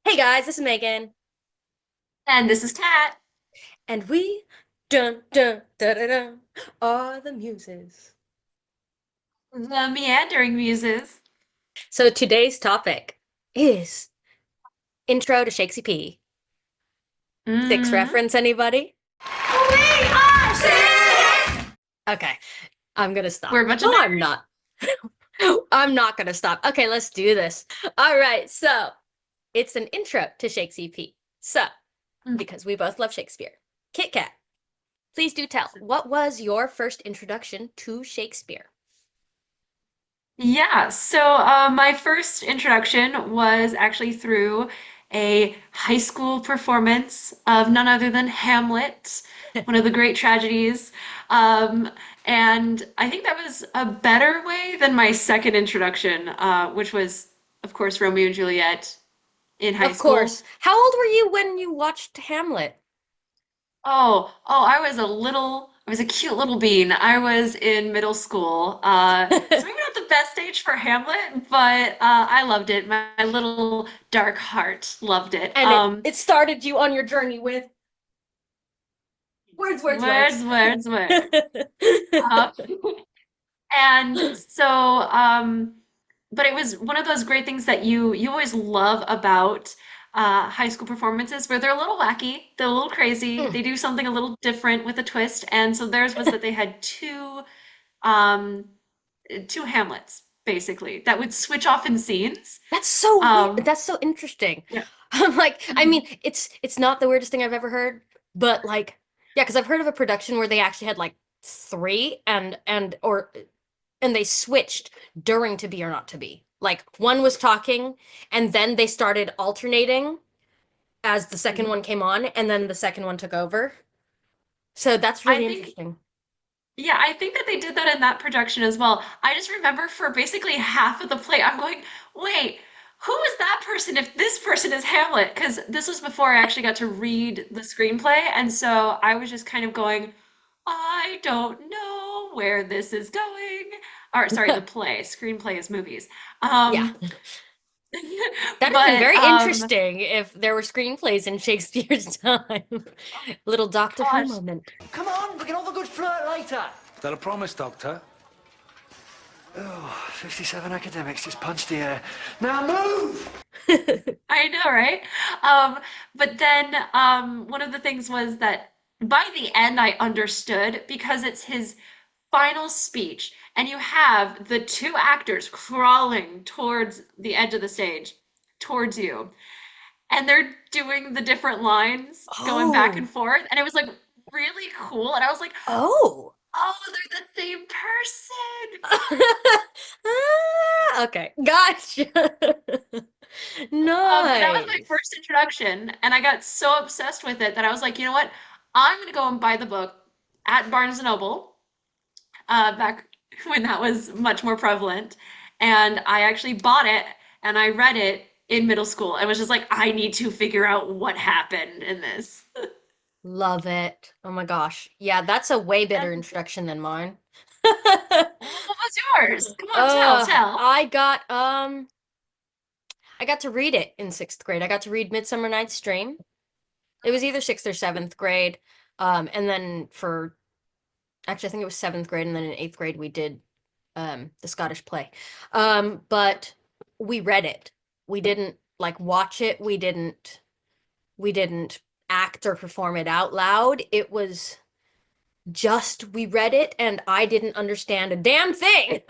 Hey guys, this is Megan, And this is Kat, and we dun dun dun dun dun are the muses. the Meandering Muses. So today's topic is intro to Shakesy P. Six Mm-hmm. reference, anybody? We are six! Okay, I'm gonna We're stop. a bunch of No, I'm nerds. not. I'm not gonna stop. Okay, let's do this. All right, so it's an intro to Shakesy P. So, Mm. because we both love Shakespeare. Kit Kat, please do tell, what was your first introduction to Shakespeare? Yeah, so my first introduction was actually through a high school performance of none other than Hamlet, one of the great tragedies. Um, and I think that was a better way than my second introduction, which was, of course, Romeo and Juliet in high Of school. course. How old were you when you watched Hamlet? I was a cute little bean. I was in middle school. So maybe not the best age for Hamlet, but I loved it. My little dark heart loved it. And it started you on your journey with words, words, Words, words. words, words. Uh, and so, but it was one of those great things that you always love about high school performances where they're a little wacky, they're a little crazy, Hmm. they do something a little different with a twist. And so theirs was that they had um, two Hamlets basically that would switch off in scenes. That's so weird. Um, That's so interesting. yeah. I'm like, I Mhm. mean, it's not the weirdest thing I've ever heard, but like, yeah, because I've heard of a production where they actually had like three and they switched during To Be or Not to Be. Like one was talking, and then they started alternating as the second Mhm. one came on, and then the second one took over. So that's I really think interesting. Yeah, I think that they did that in that production as well. I just remember for basically half of the play, I'm going, wait, who is that person if this person is Hamlet? Because this was before I actually got to read the screenplay. And so I was just kind of going, I don't know where this is going. Or sorry, the play. Screenplay is movies. Yeah. Um, That'd have been but very interesting if there were screenplays in Shakespeare's time. Little Doctor Who gosh, moment. Come on, we can have a good flirt later. Is that a promise, Doctor? Oh, 57 academics just punched the air. Now move! I know, right? But then one of the things was that by the end I understood because it's his final speech, and you have the two actors crawling towards the edge of the stage, towards you, and they're doing the different lines going back and Oh. forth, and it was like really cool, and I was like, Oh. oh, they're the same person. Ah, okay. Gotcha. But that was my Nice. first introduction, and I got so obsessed with it that I was like, you know what? I'm gonna go and buy the book at Barnes& and Noble, back when that was much more prevalent. And I actually bought it and I read it in middle school. I was just like, I need to figure out what happened in this. Love it. Oh my gosh. Yeah, that's a way better And introduction than mine. what was yours? Come on, tell. I got to read it in sixth grade. I got to read Midsummer Night's Dream. It was either sixth or seventh grade. And then for actually I think it was seventh grade, and then in eighth grade we did the Scottish play. But we read it. We didn't like watch it. We didn't act or perform it out loud. It was just we read it and I didn't understand a damn thing.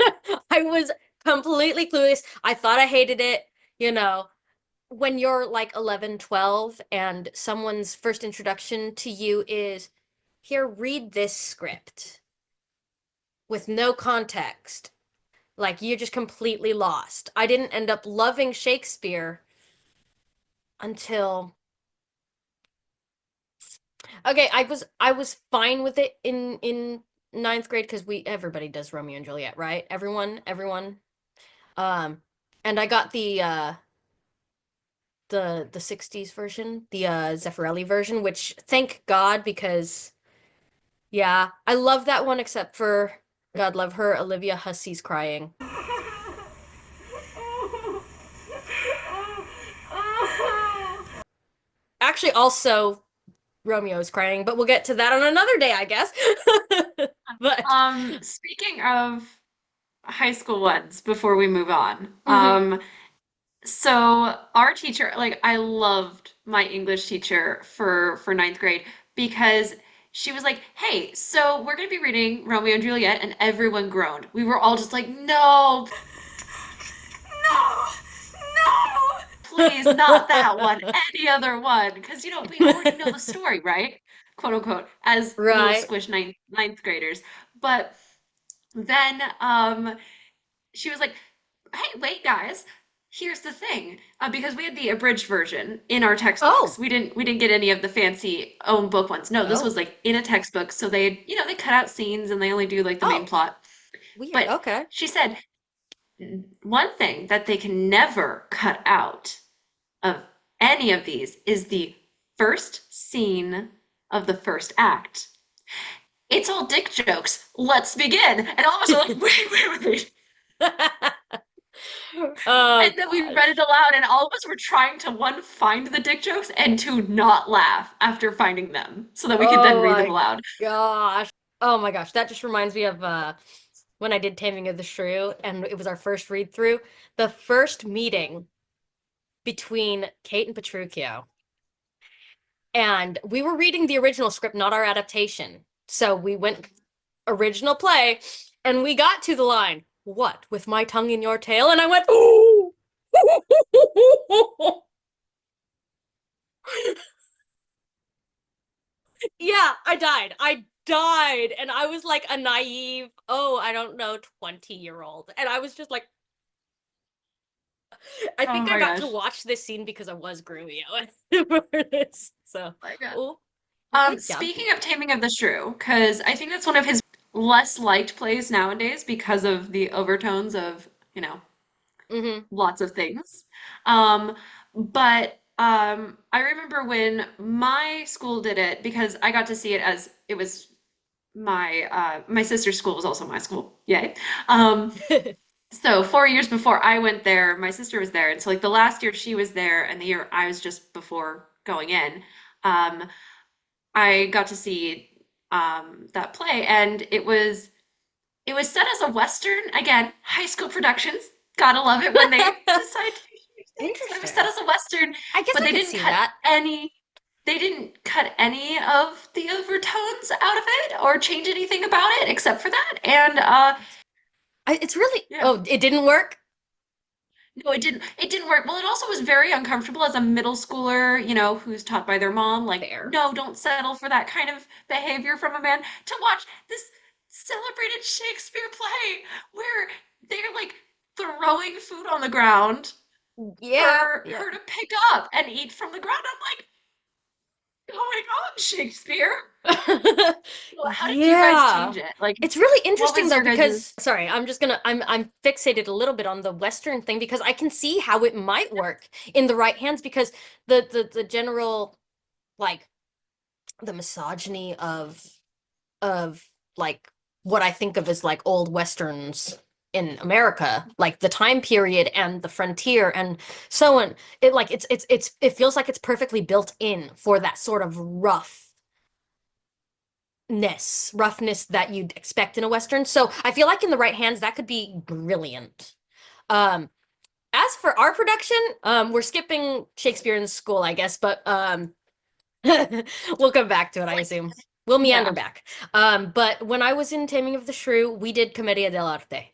I was completely clueless. I thought I hated it, you know. When you're like 11, 12, and someone's first introduction to you is, here, read this script with no context. Like you're just completely lost. I didn't end up loving Shakespeare until okay, I was fine with it in ninth grade because we everybody does Romeo and Juliet, right? Everyone. Um, and I got the 60s version, the Zeffirelli version, which thank God because yeah, I love that one except for God love her, Olivia Hussey's crying. actually also Romeo's crying, but we'll get to that on another day, I guess. But Speaking of high school ones, before we move on, mhm. so our teacher, like I loved my English teacher for ninth grade because she was like, "Hey, so we're gonna be reading Romeo and Juliet," and everyone groaned. We were all just like, "No, no, no, please, not that one, any other one," because we already know the story, right? Quote unquote, as little Right. squish ninth graders. But then she was like, "Hey, wait, guys. Here's the thing. Because we had the abridged version in our textbooks. Oh, We didn't get any of the fancy own book ones. No, this oh, was like in a textbook. So they cut out scenes and they only do like the main oh, plot. weird. But Okay. she said one thing that they can never cut out of any of these is the first scene of the first act. It's all dick jokes. Let's begin. And all of us are like, wait. Oh And then we read gosh. it aloud, and all of us were trying to one, find the dick jokes and to not laugh after finding them so that we could then Oh read them my aloud. gosh. Oh my gosh. That just reminds me of when I did Taming of the Shrew and it was our first read through. The first meeting between Kate and Petruchio. And we were reading the original script, not our adaptation. So we went original play and we got to the line, "What, with my tongue in your tail?" And I went, "Ooh." Yeah, I died. I died. And I was like a naive, oh, I don't know, 20-year-old. And I was just like, I Oh think I my got to gosh. watch this scene because I was Grumio for this. So, Oh my God. oh, good job. Speaking of Taming of the Shrew, because I think that's one of his less liked plays nowadays because of the overtones of, Hmm. lots of things. But I remember when my school did it because I got to see it as it was my sister's school was also my school. Yay. Um, so 4 years before I went there, my sister was there, and so like the last year she was there, and the year I was just before going in, um, I got to see that play, and it was set as a Western. Again, high school productions. Gotta love it when they decide to change things. But it was set Interesting. as a Western, I guess but I they could didn't see cut that. any. They didn't cut any of the overtones out of it or change anything about it except for that. And It's really, yeah. oh, it didn't work? No, it didn't. It didn't work. Well, it also was very uncomfortable as a middle schooler, who's taught by their mom, like, Fair. no, don't settle for that kind of behavior from a man. To watch this celebrated Shakespeare play where they're like throwing food on the ground Yeah, for yeah. her to pick up and eat from the ground. I'm like, going on, Shakespeare? Well, how did you guys Yeah. change it? Like, It's really what interesting was though your guys' because sorry, I'm fixated a little bit on the Western thing because I can see how it might work in the right hands because the general like the misogyny of like what I think of as like old Westerns in America, like the time period and the frontier and so on. It like it feels like it's perfectly built in for that sort of roughness that you'd expect in a Western. So I feel like in the right hands, that could be brilliant. Um, as for our production, we're skipping Shakespeare in School, I guess, but we'll come back to it, I assume. We'll meander yeah. back. But when I was in Taming of the Shrew, we did Commedia dell'arte.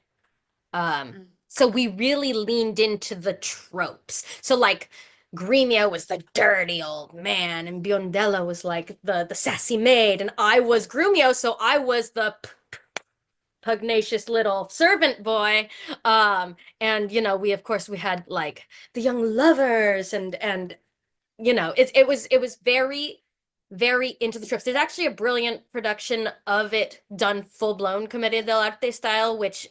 Mm. So we really leaned into the tropes. So like Gremio was the dirty old man, and Biondello was like the sassy maid, and I was Grumio, so I was the pugnacious little servant boy. And we of course we had like the young lovers and it was very very into the tropes. There's actually a brilliant production of it done full blown Commedia dell'arte style, which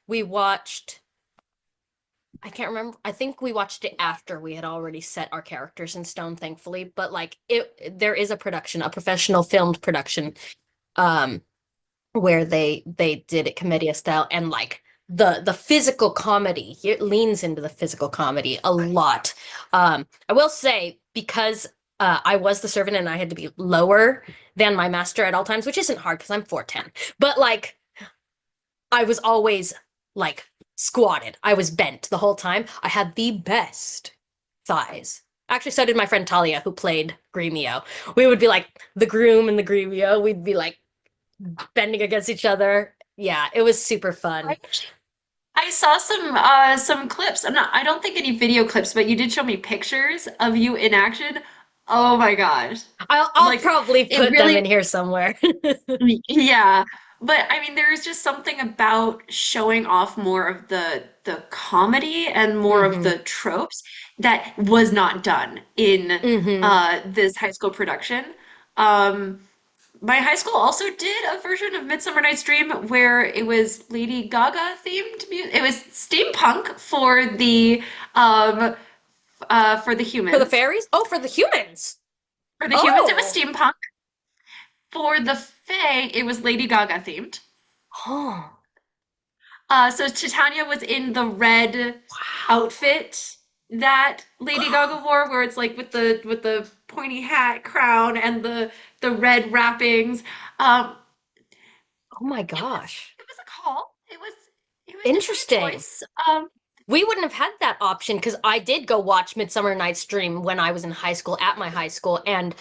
we watched. I can't remember. I think we watched it after we had already set our characters in stone, thankfully. But like there is a production, a professional filmed production, um, where they did it Commedia style, and like the physical comedy, it leans into the physical comedy a lot. I will say because I was the servant and I had to be lower than my master at all times, which isn't hard because I'm 4'10". But like I was always like squatted. I was bent the whole time. I had the best thighs. Actually, so did my friend Talia, who played Gremio. We would be like the groom and the Gremio. We'd be like bending against each other. Yeah, it was super I fun. actually I saw some clips. I don't think any video clips, but you did show me pictures of you in action. Oh my gosh. I'll Like probably it put them really in here somewhere. yeah. But I mean there's just something about showing off more of the comedy and more of Hmm. the tropes that was not done in Hmm. this high school production. Um My high school also did a version of Midsummer Night's Dream where it was Lady Gaga themed music. It was steampunk um for the For the humans. fairies? Oh, for the humans. For the humans, it was Oh. steampunk. For the Fae, it was Lady Gaga themed. Oh. So Titania was in the red Wow. outfit that Lady Gaga wore, where it's like with the pointy hat, crown, and the red wrappings. Um, Oh my It was gosh. it was a call. It was definitely a Interesting. choice. We wouldn't have had that option because I did go watch Midsummer Night's Dream when I was in high school at my high school, and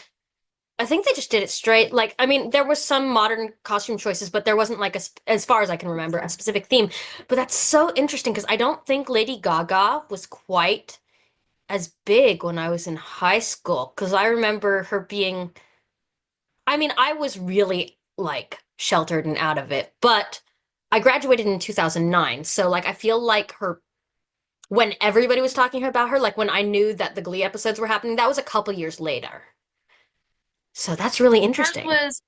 I think they just did it straight. Like, I mean, there was some modern costume choices, but there wasn't like as far as I can remember, a specific theme. But that's so interesting because I don't think Lady Gaga was quite as big when I was in high school because I remember her being, I mean, I was really like sheltered and out of it, but I graduated in 2009. So like I feel like her when everybody was talking about her, like when I knew that the Glee episodes were happening, that was a couple years later. So that's really Hers interesting. was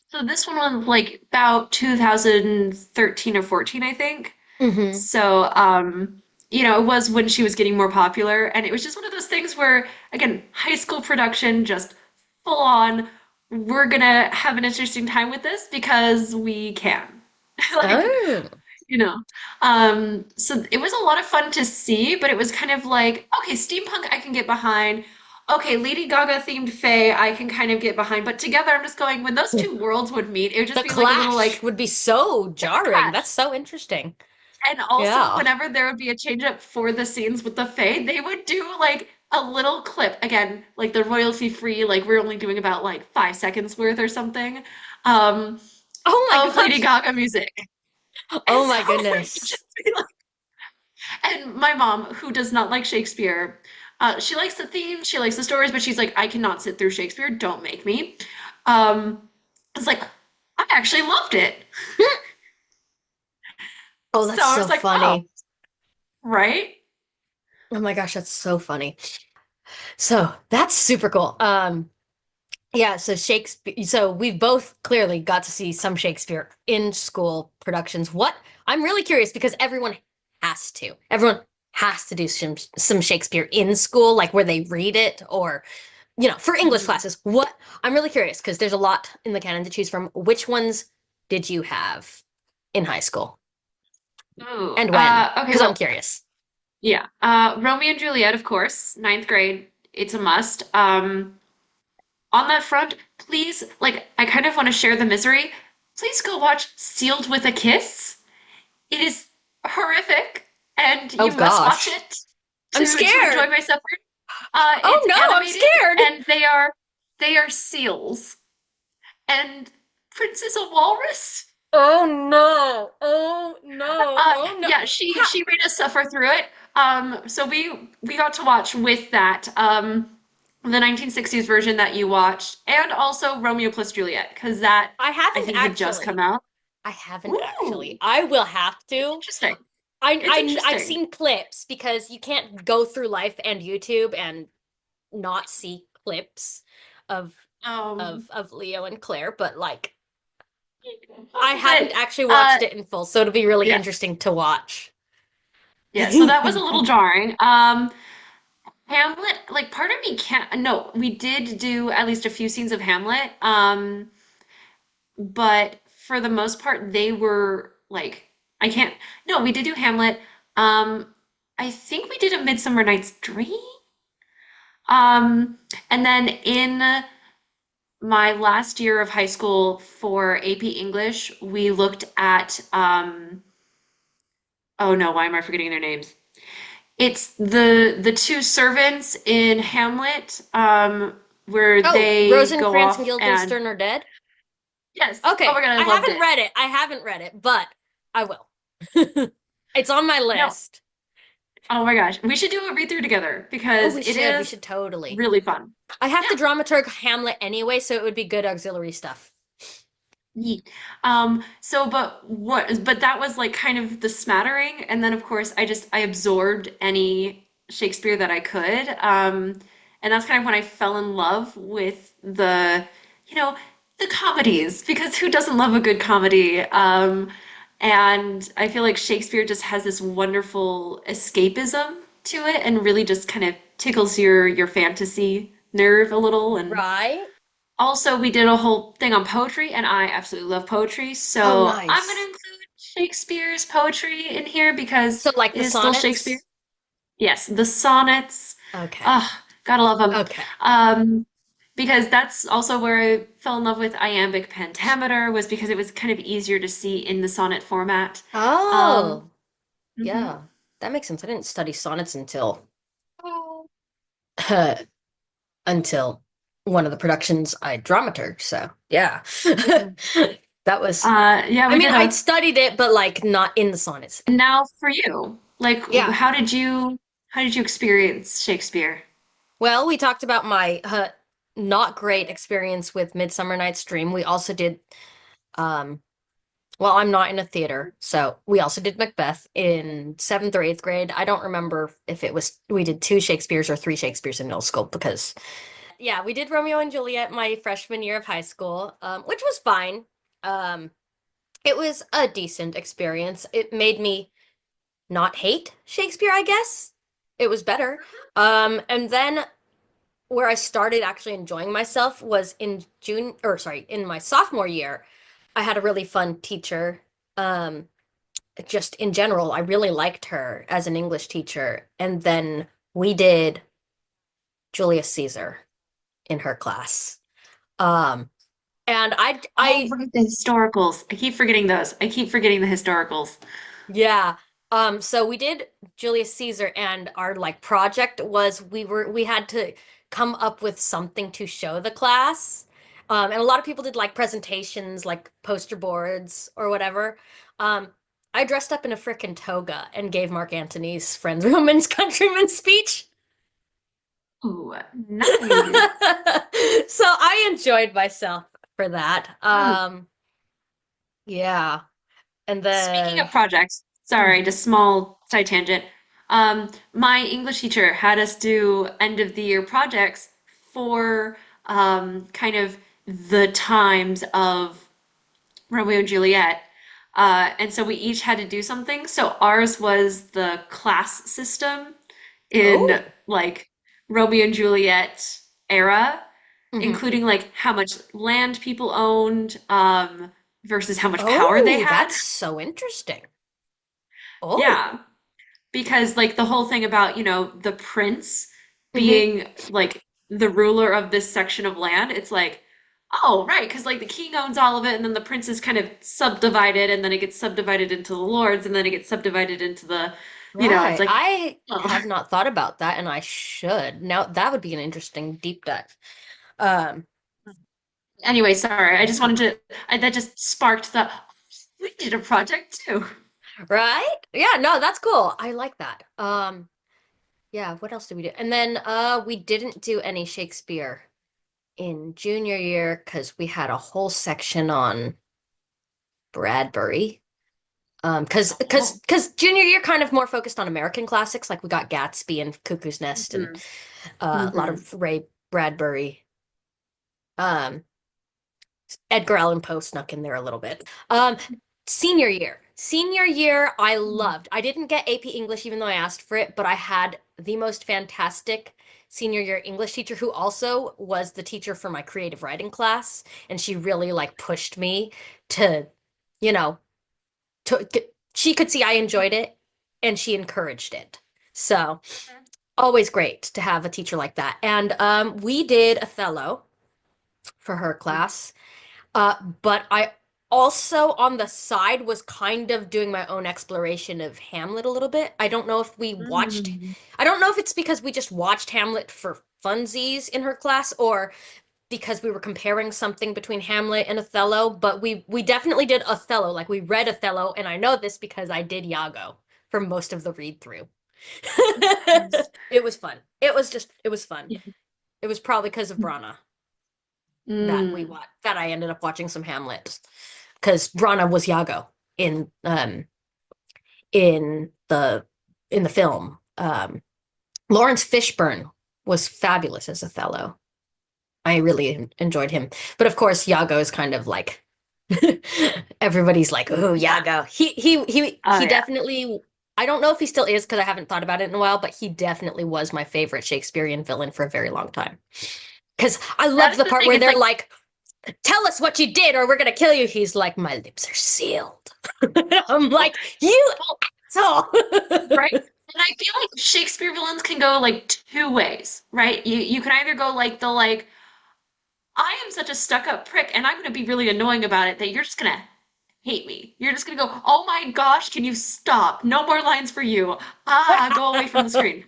so this one was like about 2013 or 14, I think. Hmm. So, it was when she was getting more popular, and it was just one of those things where, again, high school production, just full on, we're gonna have an interesting time with this because we can. Like, Oh. you know. So it was a lot of fun to see, but it was kind of like, okay, steampunk I can get behind. Okay, Lady Gaga themed Fae I can kind of get behind. But together I'm just going, when those two worlds would meet, it would The just be like a little clash like would be so jarring. clash. That's so interesting. And also Yeah. whenever there would be a change up for the scenes with the Fae, they would do like a little clip, again, like the royalty free, like we're only doing about like 5 seconds worth or something, um, Oh my of Lady gosh. Gaga music. And Oh so my it would goodness. just be like and my mom, who does not like Shakespeare, she likes the themes, she likes the stories, but she's like, I cannot sit through Shakespeare. Don't make me. It's like, I actually loved it. Oh, So that's I so was like, oh, funny. right? Oh my gosh, that's so funny. So that's super cool. Yeah, so Shakespeare, so we both clearly got to see some Shakespeare in school productions. What I'm really curious because everyone has to. Everyone has to do some Shakespeare in school, like where they read it or, for English Mhm. classes. What I'm really curious because there's a lot in the canon to choose from. Which ones did you have in high school Ooh, and when? okay, Because I'm well, curious. yeah. Romeo and Juliet, of course, ninth grade. It's a must. On that front, please, like, I kind of want to share the misery. Please go watch Sealed with a Kiss. It is horrific, and Oh you must watch gosh, it I'm to enjoy scared. my suffering. Oh It's no, I'm animated, scared. and they are seals, and Prince is a walrus. Oh no. Oh no. Oh no. Yeah, she made us suffer through it. So we got to watch with that the 1960s version that you watched, and also Romeo plus Juliet, because that I I haven't think had just come actually. out. I haven't actually. Ooh, I will have it's to. interesting. I It's I I've interesting. seen clips because you can't go through life and YouTube and not see clips of Um, of Leo and Claire, but like I but haven't actually watched it in full, so it'll be really yeah, interesting to watch. yeah. So that was a little jarring. Hamlet, like part of me can't. No, we did do at least a few scenes of Hamlet. But for the most part, they were like, I can't. No, we did do Hamlet. I think we did a Midsummer Night's Dream. Um, and then in my last year of high school for AP English, we looked at oh no, why am I forgetting their names? It's the two servants in Hamlet, where Oh, they go Rosencrantz and off and Guildenstern are dead? yes, oh Okay, my God, I I loved haven't it. read it. I haven't read it, but I will. It's on my No, list. oh my gosh, we should do a read through together Oh, because we it should. We is should totally. really fun. I have to Yeah. dramaturg Hamlet anyway, so it would be good auxiliary stuff. Yeet. But that was like kind of the smattering. And then, of course, I absorbed any Shakespeare that I could. And that's kind of when I fell in love with you know, the comedies, because who doesn't love a good comedy? And I feel like Shakespeare just has this wonderful escapism to it and really just kind of tickles your fantasy nerve a little. And Right? also, we did a whole thing on poetry, and I absolutely love poetry. Oh, So I'm going to nice. include Shakespeare's poetry in here because So, like it the is still Shakespeare. sonnets? Yes, the sonnets. Okay. Ah, gotta love them. Okay. Because that's also where I fell in love with iambic pentameter, was because it was kind of easier to see in the sonnet format. Um, Oh, mhm. yeah. That makes sense. I didn't study sonnets until until one of the productions I dramaturged. So, yeah. That was, Yeah, I we mean, did I'd a. studied it, but like not in the sonnets. And now for you, like, Yeah. how did you experience Shakespeare? Well, we talked about my not great experience with Midsummer Night's Dream. We also did, um, well, I'm not in a theater, so we also did Macbeth in seventh or eighth grade. I don't remember if it was we did two Shakespeares or three Shakespeares in middle school because, yeah, we did Romeo and Juliet my freshman year of high school, which was fine. Um, it was a decent experience. It made me not hate Shakespeare, I guess. It was better. And then where I started actually enjoying myself was in in my sophomore year. I had a really fun teacher. Um, just in general, I really liked her as an English teacher. And then we did Julius Caesar in her class. Um, and Oh, right, the historicals. I keep forgetting those. I keep forgetting the historicals. yeah. So we did Julius Caesar and our like project was we had to come up with something to show the class. And a lot of people did like presentations, like poster boards or whatever. Um, I dressed up in a frickin' toga and gave Mark Antony's Friends, Romans, Countrymen speech. Ooh, So nice. I enjoyed myself for that. Mm. Yeah. And Speaking of then projects, sorry, mhm. just small side tangent. My English teacher had us do end of the year projects for kind of the times of Romeo and Juliet. And so we each had to do something. So ours was the class system in Oh. like Romeo and Juliet era, Mhm. including like how much land people owned, versus how much power they Oh, had. that's so interesting. Oh. Yeah, because like the whole thing about, the prince Hmm. being like the ruler of this section of land, it's like, oh, right, because like the king owns all of it, and then the prince is kind of subdivided, and then it gets subdivided into the lords, and then it gets subdivided into it's Right. like, I oh. have not thought about that, and I should. Now that would be an interesting deep dive. Um, Anyway, sorry, I just yeah. wanted that just sparked we did a project too. Right? Yeah, no, that's cool. I like that. Yeah, what else did we do? And then we didn't do any Shakespeare in junior year because we had a whole section on Bradbury. Oh. Because junior year kind of more focused on American classics, like we got Gatsby and Cuckoo's Nest and Hmm. a lot Hmm. of Ray Bradbury. Um, Edgar Allan Poe snuck in there a little bit. Senior year. Senior year, I loved. I didn't get AP English even though I asked for it, but I had the most fantastic senior year English teacher who also was the teacher for my creative writing class, and she really like pushed me to, you know, she could see I enjoyed it and she encouraged it. So, Always great to have a teacher like that. And we did Othello for her class. But I also on the side was kind of doing my own exploration of Hamlet a little bit. Mm. I don't know if it's because we just watched Hamlet for funsies in her class or because we were comparing something between Hamlet and Othello, but we definitely did Othello. Like we read Othello, and I know this because I did Iago for most of the read through. Nice. It was fun. It was fun. Yeah. It was probably because of Brana Mm. that I ended up watching some Hamlet because Brana was Iago in um in the in the film. Lawrence Fishburne was fabulous as Othello. I really enjoyed him. But of course, Iago is kind of like everybody's like, "Oh, Yeah. Iago." Oh He yeah. definitely I don't know if he still is because I haven't thought about it in a while, but he definitely was my favorite Shakespearean villain for a very long time. Because I That loved is the the part thing. where It's they're like like, "Tell us what you did or we're gonna kill you." He's like, "My lips are sealed." I'm well, like, "You well, asshole." right? And I feel like Shakespeare villains can go like two ways, right? You can either go like the like I am such a stuck-up prick and I'm going to be really annoying about it that you're just going to hate me. You're just going to go, "Oh my gosh, can you stop? No more lines for you. Ah, go away from the screen."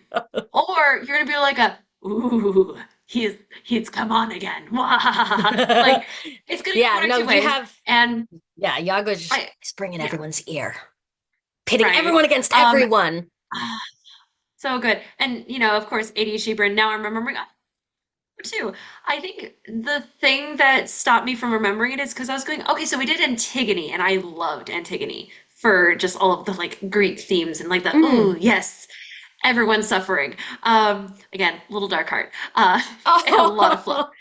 Or you're going to be like "Ooh, he's come on again." Like it's going to go Yeah, one of no, two you ways. have And yeah, Iago's just I he's bringing yeah, everyone's ear, pitting right. everyone against Um everyone. so good. And of course, ADHD brain. Now I'm remembering too. I think the thing that stopped me from remembering it is because I was going, okay, so we did Antigone, and I loved Antigone for just all of the like Greek themes and like the Mm. ooh, yes, everyone's suffering. Again, little dark heart, and a lot of fluff. Oh,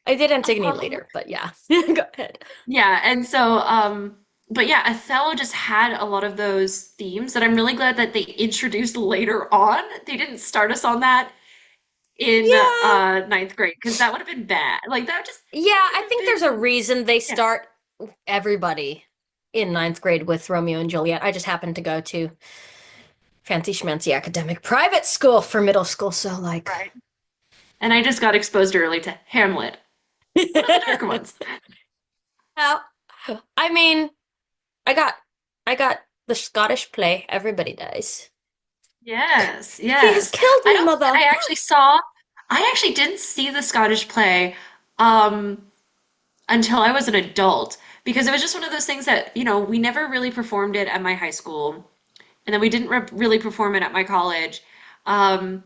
I did Antigone Um, later, but yeah. Go ahead. yeah, and so, but yeah, Othello just had a lot of those themes that I'm really glad that they introduced later on. They didn't start us on that in Yeah. ninth grade because that would have been bad. Like Yeah, that would I have think there's a been reason they yeah. start everybody in ninth grade with Romeo and Juliet. I just happened to go to fancy schmancy academic private school for middle school, so like Right. And I just got exposed early to Hamlet, one of the darker ones. well, I mean, I got I got the Scottish play Everybody Dies. Yes, He has yes. killed I me, don't think mother. I actually didn't see the Scottish play um, until I was an adult because it was just one of those things that, we never really performed it at my high school, and then we didn't really perform it at my college. Um,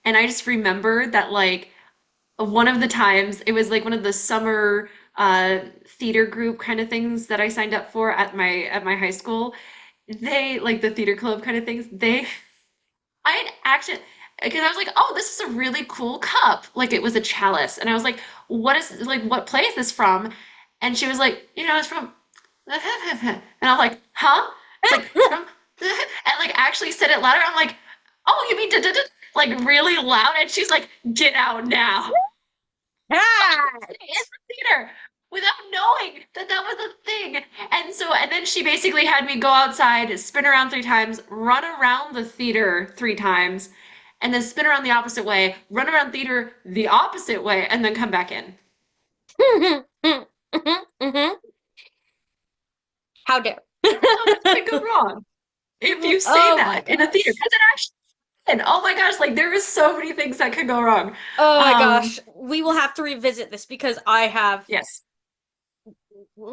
and I just remember that, like, one of the times it was like one of the summer theater group kind of things that I signed up for at my high school. They like the theater club kind of things. I had actually because I was like, oh, this is a really cool cup. Like it was a chalice, and I was like, what play is this from? And she was like, it's from, and I'm like, huh? It's like it's from, and like actually said it louder. I'm like, oh, you mean da da da, like really loud? And she's like, get out now. Ah! In the theater without knowing that that was a thing. And then she basically had me go outside, spin around 3 times, run around the theater 3 times, and then spin around the opposite way, run around theater the opposite way, and then come back in. How dare. So much can go wrong if you say Oh my that in a theater, gosh. because it actually can. Oh my gosh, like there is so many things that could go wrong. Oh my Um, gosh. We will have to revisit this because I have yes,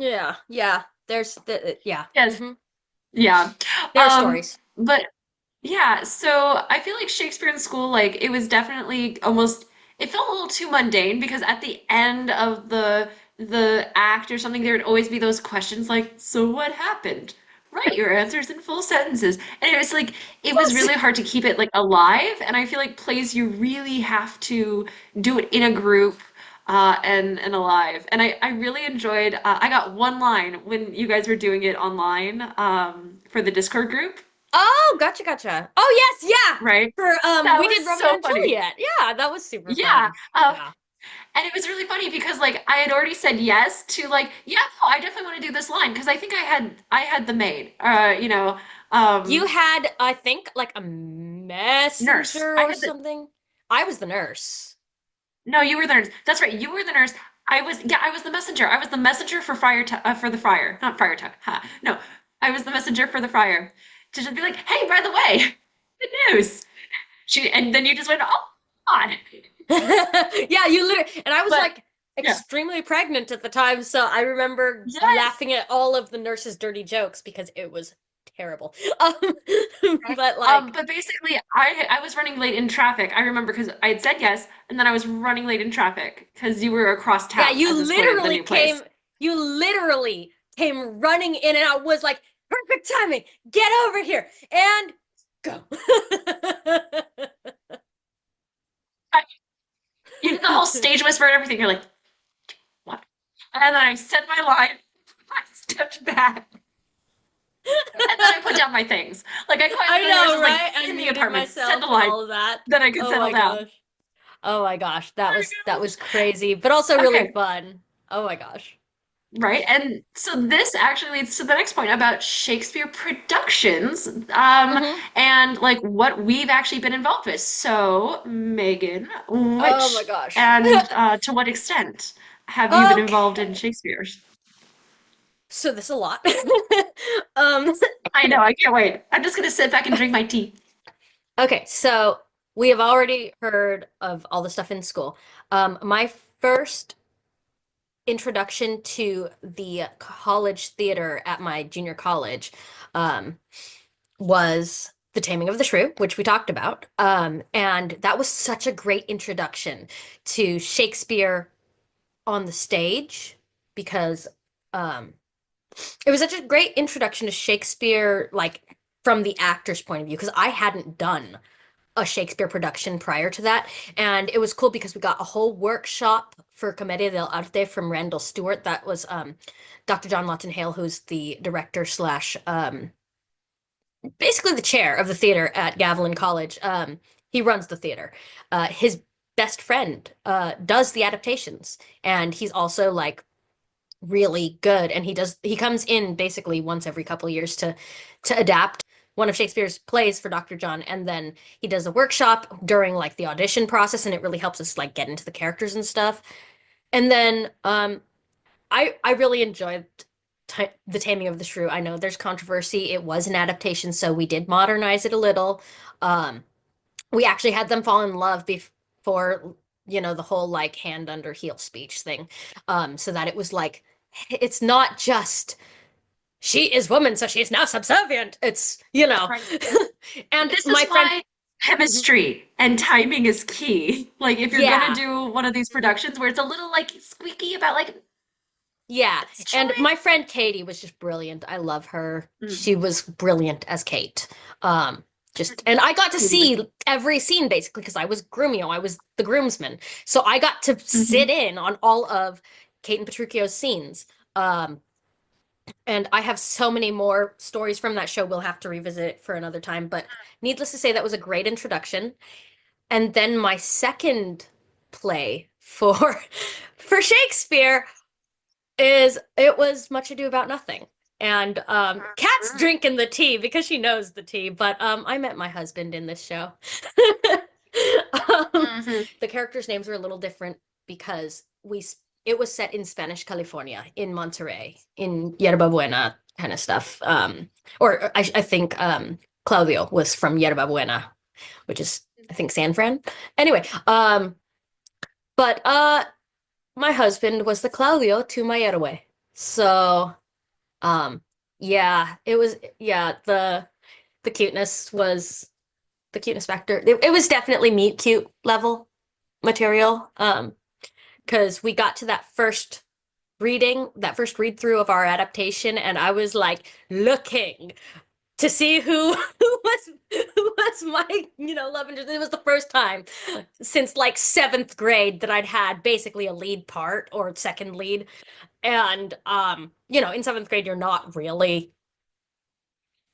yeah, yeah. There's the yeah. yes, yeah. There are stories. But yeah, so I feel like Shakespeare in school, like it was definitely almost it felt a little too mundane because at the end of the act or something, there would always be those questions like, so what happened? Write your answers in full sentences. And it was like it was Yes. really hard to keep it like alive. And I feel like plays you really have to do it in a group and alive. And I really enjoyed I got one line when you guys were doing it online for the Discord group, Oh, gotcha, gotcha. Oh yes, yeah. right? For That we was did Romeo so and funny. Juliet. Yeah, that was super Yeah. fun. Um, Yeah. and it was really funny because like I had already said yes to like, yeah, no, I definitely want to do this line because I think I had the maid. You Um, had, I think, like a nurse. messenger I or had the something. I was the nurse. No, you were the nurse. That's right. You were the nurse. I was the messenger. I was the messenger for for the friar, not Friar Tuck. Ha. No, I was the messenger for the friar to just be like, hey, by the way, good news. And then you just went, oh, God. Yeah, you literally, and I was But like yeah, extremely pregnant at the time, so I remember yes. laughing at all of the nurse's dirty jokes because it was terrible. Um, but But basically, I was running late in traffic. I remember because I had said yes, and then I was running late in traffic because you were across yeah, town at this point at the new place. you literally came running in, and I was like, perfect timing, get over here and go. I, you did the whole stage whisper and everything. You're like, what? And then I said my line. I stepped back. And then I put down my things. Like I I quietly was know, just like right? I in the muted apartment, said myself the and line, all of that. then I could Oh settle my down. gosh. Oh my gosh, Oh that my was gosh. crazy, but also really Okay, fun. Oh my gosh. right. And so this actually leads to the next point about Shakespeare productions, Hmm. and like what we've actually been involved with. So, Megan, Oh my which gosh. and to what extent have you been involved in Okay. Shakespeare's? So this is a lot. Um, I know, I can't wait. I'm just gonna sit back and drink my tea. okay, so we have already heard of all the stuff in school. My first introduction to the college theater at my junior college, um, was The Taming of the Shrew, which we talked about. And that was such a great introduction to Shakespeare on the stage because um, it was such a great introduction to Shakespeare, like from the actor's point of view, because I hadn't done a Shakespeare production prior to that. And it was cool because we got a whole workshop for Commedia dell'arte from Randall Stewart. That was Dr. John Lawton Hale, who's the director slash basically the chair of the theater at Gavilan College. He runs the theater. His best friend does the adaptations, and he's also like really good. And he comes in basically once every couple of years to adapt one of Shakespeare's plays for Dr. John, and then he does a workshop during like the audition process, and it really helps us like get into the characters and stuff. And then I really enjoyed The Taming of the Shrew. I know there's controversy. It was an adaptation, so we did modernize it a little. Um, we actually had them fall in love before, the whole like hand under heel speech thing. So that it was like, it's not just she is woman, so she's now subservient. It's. Right. And This is my friend, why Mhm. chemistry and timing is key. Like if you're gonna Yeah, do one of these productions where it's a little like squeaky about like yeah. let's And try. my friend Katie was just brilliant. I love her. Mm. She was brilliant as Kate. Um, and I got to Totally. see every scene basically because I was Grumio. I was the groomsman. So I got to Hmm. sit in on all of Kate and Petruchio's scenes. Um, and I have so many more stories from that show. We'll have to revisit it for another time. But needless to say, that was a great introduction. And then my second play for for Shakespeare is it was Much Ado About Nothing. And Kat's drinking the tea because she knows the tea, but I met my husband in this show. um, Hmm. the characters' names were a little different because it was set in Spanish California, in Monterey, in Yerba Buena kind of stuff. Or I think Claudio was from Yerba Buena, which is I think San Fran. Anyway, but my husband was the Claudio to my Yerwe. So, um, yeah, it was, yeah, the cuteness was the cuteness factor. It was definitely meet cute level material. Because we got to that first read through of our adaptation, and I was like looking to see who was my love interest. It was the first time since like seventh grade that I'd had basically a lead part or second lead. And in seventh grade, you're not really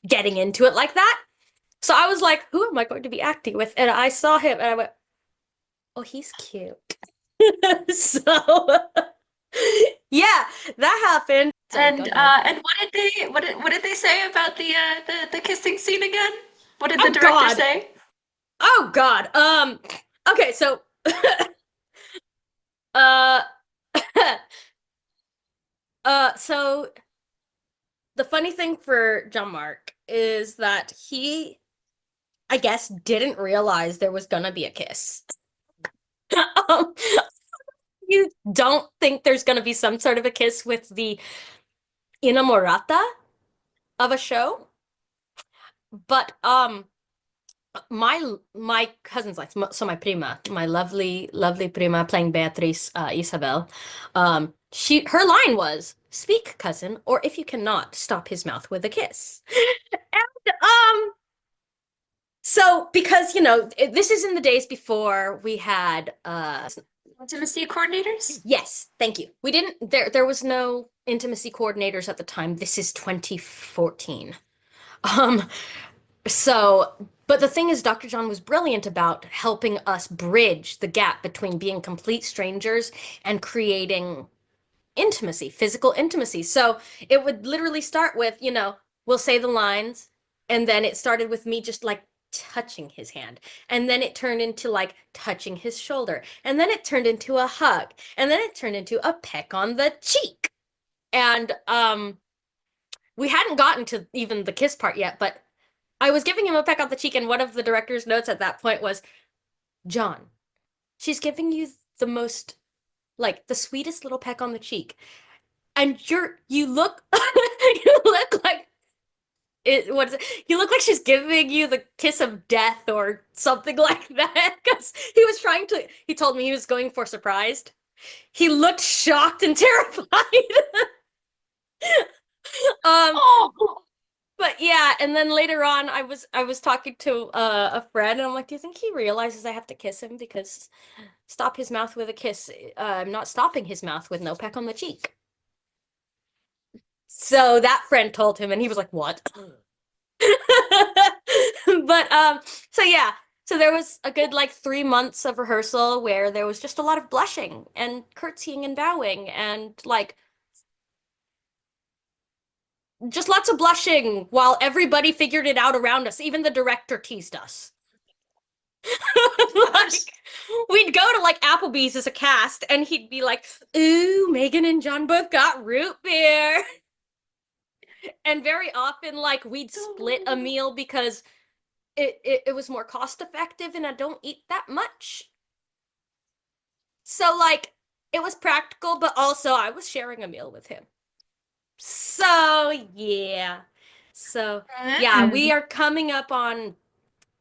getting into it like that. So I was like, who am I going to be acting with? And I saw him and I went, oh, he's cute. So yeah, that happened. Sorry, go ahead. And what did they say about the kissing scene again? What did the Oh director God. say? Oh God. Okay, so uh so the funny thing for John Mark is that he, I guess, didn't realize there was gonna be a kiss. Um, you don't think there's gonna be some sort of a kiss with the inamorata of a show, but my cousin's like, so my prima, my lovely prima playing Beatriz, Isabel, she her line was, "Speak, cousin, or if you cannot, stop his mouth with a kiss." And so because this is in the days before we had Intimacy coordinators? yes, thank you. We didn't there was no intimacy coordinators at the time. This is 2014. Um, So, but the thing is, Dr. John was brilliant about helping us bridge the gap between being complete strangers and creating intimacy, physical intimacy. So it would literally start with, we'll say the lines, and then it started with me just like touching his hand. And then it turned into like touching his shoulder. And then it turned into a hug. And then it turned into a peck on the cheek. And we hadn't gotten to even the kiss part yet, but I was giving him a peck on the cheek, and one of the director's notes at that point was, John, she's giving you the most, like, the sweetest little peck on the cheek. And you look, you look like, what is it? You look like she's giving you the kiss of death or something like that. Because he told me he was going for surprised. He looked shocked and terrified. Um, Oh, But yeah, and then later on, I was talking to a friend, and I'm like, "Do you think he realizes I have to kiss him because stop his mouth with a kiss? I'm not stopping his mouth with no peck on the cheek." So that friend told him, and he was like, "What?" But so yeah, so there was a good like 3 months of rehearsal where there was just a lot of blushing and curtsying and bowing and like just lots of blushing while everybody figured it out around us. Even the director teased us. gosh. Like we'd go to like Applebee's as a cast and he'd be like, "Ooh, Megan and John both got root beer." And very often like we'd split a meal because it was more cost effective and I don't eat that much. So like it was practical, but also I was sharing a meal with him. So yeah. So yeah, we Mm. are coming up on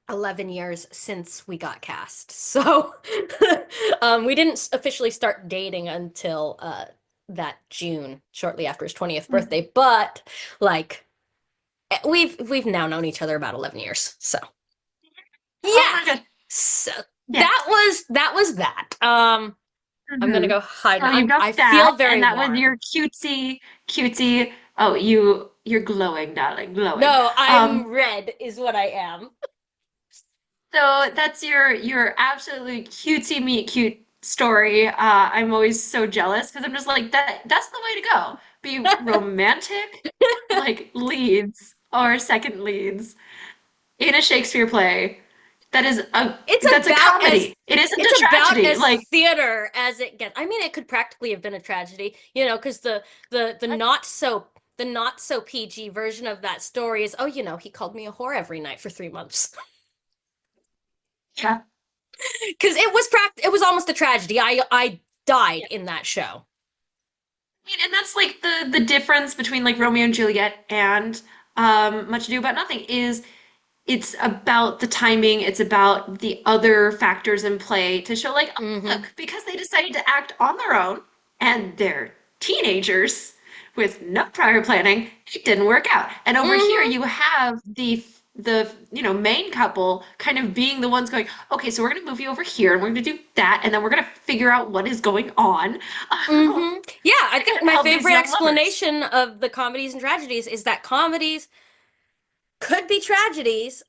11 years since we got cast. So we didn't officially start dating until that June, shortly after his 20th birthday, but like we've now known each other about 11 years. So Oh yeah. my God. So Yeah. that was that. I'm gonna Hmm. go hide So now. you got I that, feel very and that was warm. your cutesy. Oh, you're glowing, darling, glowing. No, Um, I'm red is what I am. so that's your absolutely cutesy meet cute story. I'm always so jealous because I'm just like that's the way to go. Be romantic, like leads or second leads in a Shakespeare play. It's That's a about as comedy. It isn't it's a about tragedy. as Like theater as it gets. I mean, it could practically have been a tragedy, because the not so PG version of that story is, oh, he called me a whore every night for 3 months. yeah. Because it was almost a tragedy. I died in that show. Mean, and that's like the difference between like Romeo and Juliet and Much Ado About Nothing is it's about the timing, it's about the other factors in play to show like, oh, Hmm. look, because they decided to act on their own and they're teenagers with no prior planning, it didn't work out. And over here Hmm. you have the main couple kind of being the ones going, okay, so we're gonna move you over here and we're gonna do that, and then we're gonna figure out what is going on. Hmm. Yeah, I We're think gonna my help these favorite young lovers. explanation of the comedies and tragedies is that comedies could be tragedies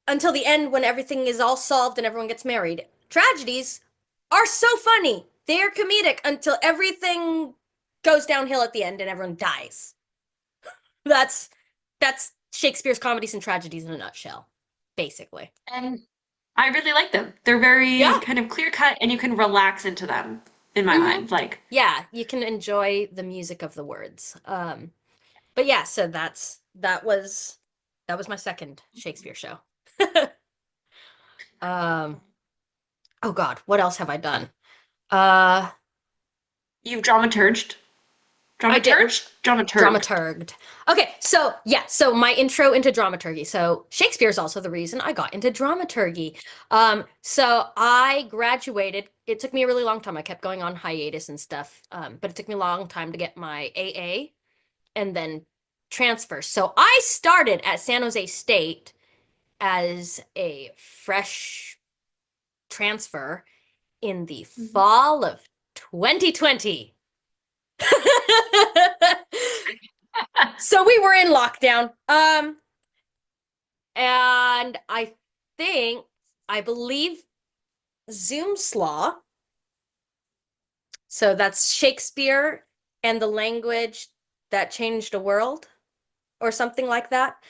until the end when everything is all solved and everyone gets married. Tragedies are so funny. They are comedic until everything goes downhill at the end and everyone dies. That's that's Shakespeare's comedies and tragedies in a nutshell, basically. And I really like them. They're very Yeah. kind of clear cut and you can relax into them in my Hmm. mind. Like, Yeah, you can enjoy the music of the words. But yeah, so that was my second Shakespeare show. Um, oh God, what else have I done? Uh, you've dramaturged. I did Dramaturged. dramaturged. Okay, so yeah, so my intro into dramaturgy. So Shakespeare is also the reason I got into dramaturgy. So I graduated. It took me a really long time. I kept going on hiatus and stuff. But it took me a long time to get my AA and then transfer. So I started at San Jose State as a fresh transfer in the Mhm. fall of 2020. So we were in lockdown. And I believe Zoom's Law. So that's Shakespeare and the Language That Changed the World, or something like that.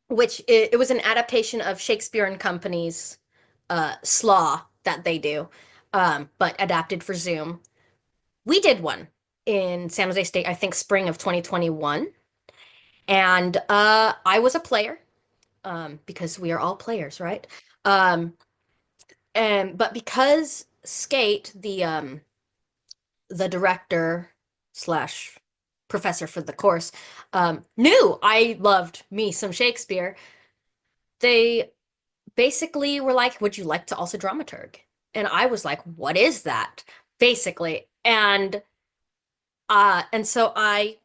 Which it was an adaptation of Shakespeare and Company's Slaw that they do, but adapted for Zoom. We did one in San Jose State, I think spring of 2021. And I was a player, because we are all players, right? Um, and but because Skate, the director slash professor for the course, knew I loved me some Shakespeare, they basically were like, "Would you like to also dramaturg?" And I was like, "What is that?" Basically. And so I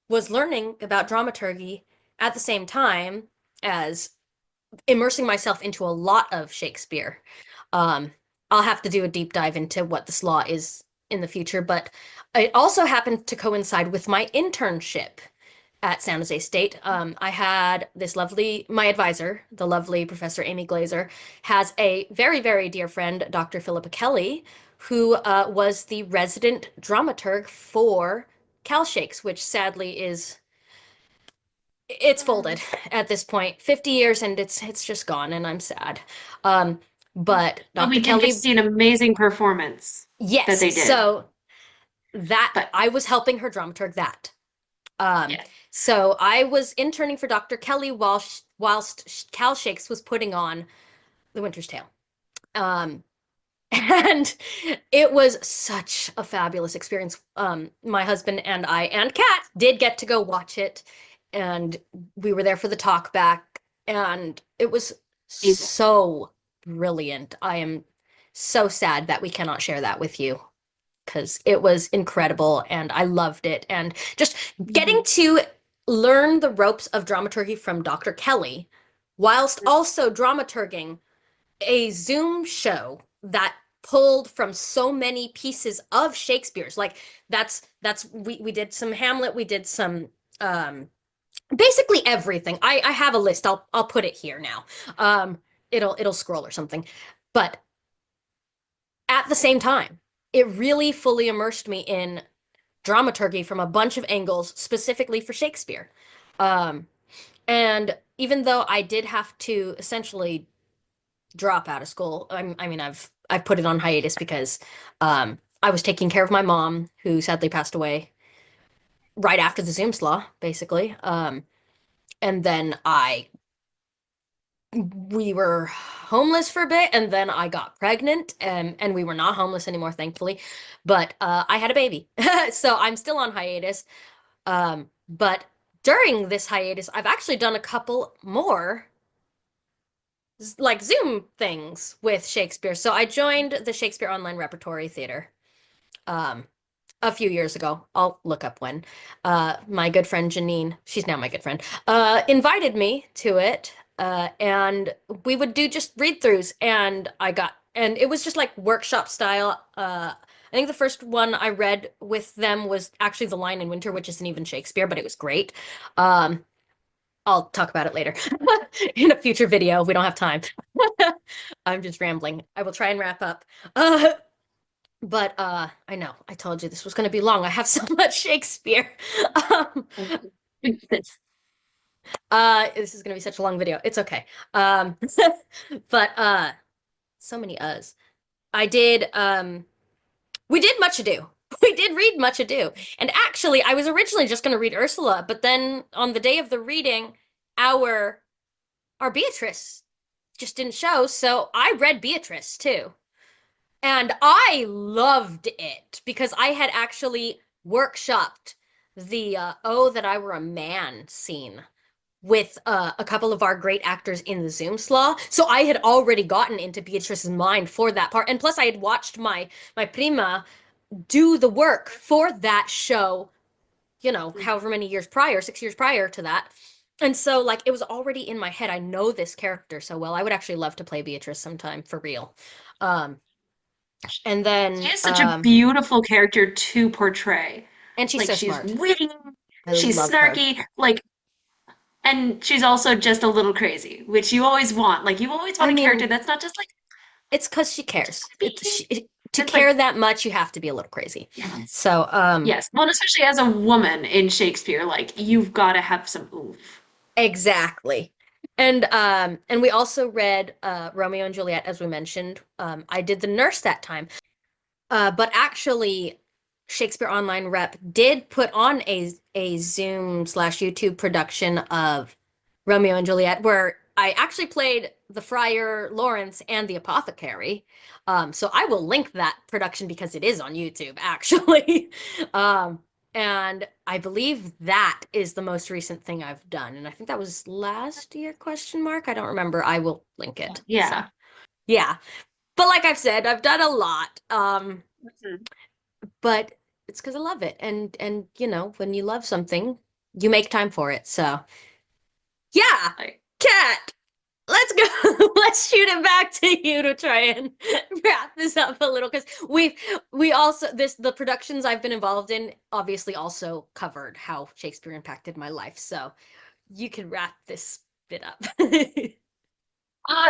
was learning about dramaturgy at the same time as immersing myself into a lot of Shakespeare. Um, I'll have to do a deep dive into what this law is in the future, but it also happened to coincide with my internship at San Jose State. I had my advisor, the lovely Professor Amy Glazer, has a very, very dear friend, Dr. Philippa Kelly, who was the resident dramaturg for Cal Shakes, which sadly it's folded at this point. 50 years and it's just gone, and I'm sad. Um, but But we Dr. did get to Kelly, see an amazing performance that yes. they did. So that But I was helping her dramaturg that. Um, yeah. so I was interning for Dr. Kelly whilst Cal Shakes was putting on The Winter's Tale. Um, and it was such a fabulous experience. My husband and I and Kat did get to go watch it, and we were there for the talk back, and it was Amazing. so brilliant. I am so sad that we cannot share that with you because it was incredible and I loved it. And just getting Mhm. to learn the ropes of dramaturgy from Dr. Kelly, whilst also dramaturging a Zoom show that pulled from so many pieces of Shakespeare's. Like we did some Hamlet, we did some basically everything. I have a list. I'll put it here now. Um it'll scroll or something. But at the same time, it really fully immersed me in dramaturgy from a bunch of angles specifically for Shakespeare. Um and even though I did have to essentially drop out of school. I mean, I've put it on hiatus because I was taking care of my mom, who sadly passed away right after the Zoom slaw, basically. And then I we were homeless for a bit, and then I got pregnant, and we were not homeless anymore, thankfully. But I had a baby, so I'm still on hiatus. But during this hiatus, I've actually done a couple more like Zoom things with Shakespeare. So I joined the Shakespeare Online Repertory Theater um, a few years ago. I'll look up when. My good friend Janine, she's now my good friend, invited me to it. And we would do just read throughs, and it was just like workshop style. I think the first one I read with them was actually The Lion in Winter, which isn't even Shakespeare, but it was great. Um, I'll talk about it later in a future video. We don't have time. I'm just rambling. I will try and wrap up. Uh, but I know I told you this was going to be long. I have so much Shakespeare. Um, This is gonna be such a long video. It's okay. But so many uhs. I did we did Much Ado. We did read Much Ado. And actually, I was originally just gonna read Ursula, but then on the day of the reading, our our Beatrice just didn't show, so I read Beatrice too. And I loved it because I had actually workshopped the Oh That I Were a Man scene with a couple of our great actors in the Zoom slaw. So I had already gotten into Beatrice's mind for that part. And plus I had watched my prima do the work for that show, however many years prior, 6 years prior to that. And so like it was already in my head. I know this character so well. I would actually love to play Beatrice sometime for real. Um and She then is such a beautiful character to portray. and she's Like so she's smart. witty, I she's love her. snarky, like, and she's also just a little crazy, which you always want. Like you always I want a character mean, that's not just like it's because she I just cares. want to be. To It's like care that much, you have to be a little crazy. yes, So, yes. Well, and especially as a woman in Shakespeare, like you've got to have some oomph. exactly. And we also read Romeo and Juliet, as we mentioned. I did the nurse that time. But actually, Shakespeare Online Rep did put on a Zoom slash YouTube production of Romeo and Juliet, where I actually played the Friar Lawrence and the apothecary. So I will link that production because it is on YouTube, actually. Um, and I believe that is the most recent thing I've done. And I think that was last year, question mark. I don't remember. I will link it. So Yeah. yeah. But like I've said, I've done a lot. Mhm. But it's because I love it. And when you love something, you make time for it. So yeah, Like, Kat, let's go. Let's shoot it back to you to try and wrap this up a little because we also the productions I've been involved in obviously also covered how Shakespeare impacted my life. So you can wrap this bit up.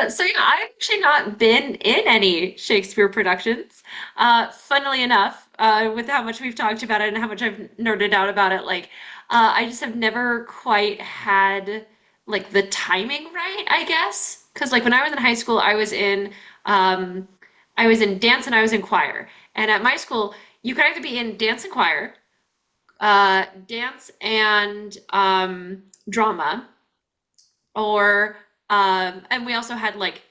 so yeah, I've actually not been in any Shakespeare productions. Funnily enough, with how much we've talked about it and how much I've nerded out about it, like I just have never quite had like the timing right, I guess. Because like when I was in high school, um, I was in dance and I was in choir. And at my school, you could either be in dance and choir, dance and drama or and we also had like